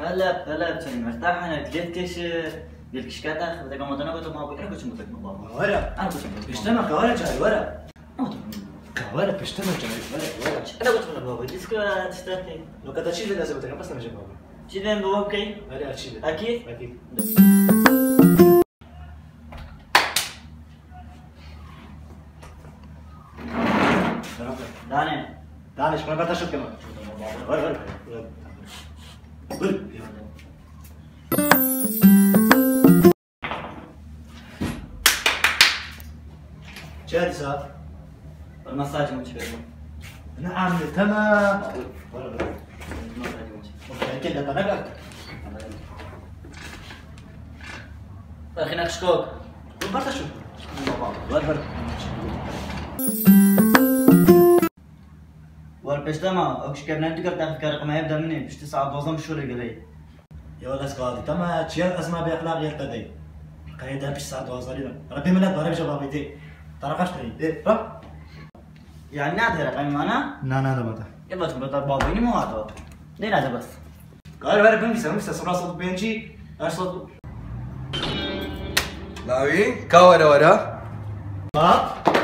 هلا بتشني مرتاح انا تلتش ديلكش كاتا خذ كم مدنا قلت ما بقول كنت متك بابا ورا انا كنت بيشتمك ورا جاي ورا انا ورا بيشتمك جاي ورا قلت من بابا ديسكو تستني لو كذا شيء لازم تنام بس نجيب بابا جيبين بابا كي ورا شيء اكيد اكيد دانش ما بقدر اشوف كمان ورا شاد صار المساج مش كده نعم تمام كده انا اخي نكشكوك بقدر اشوف والبيجتما اكش كان نتقدر تاخذ كرقم يبدا مني باش 9 دوزم شهور قليل يا ولد قاضي تما تشيل ازمه باخلاق يلتدي قايدها باش 9 دوزم ربي ملات ضرب شبابيتي ترى قشتري ايه رب يعني نادر رقم انا لا لا ما ده يلا تبغى بابا مو هذا ليه هذا بس قال ورا بنسى صراحه صوت بينجي ايش صوت لاوي كاورا ورا باب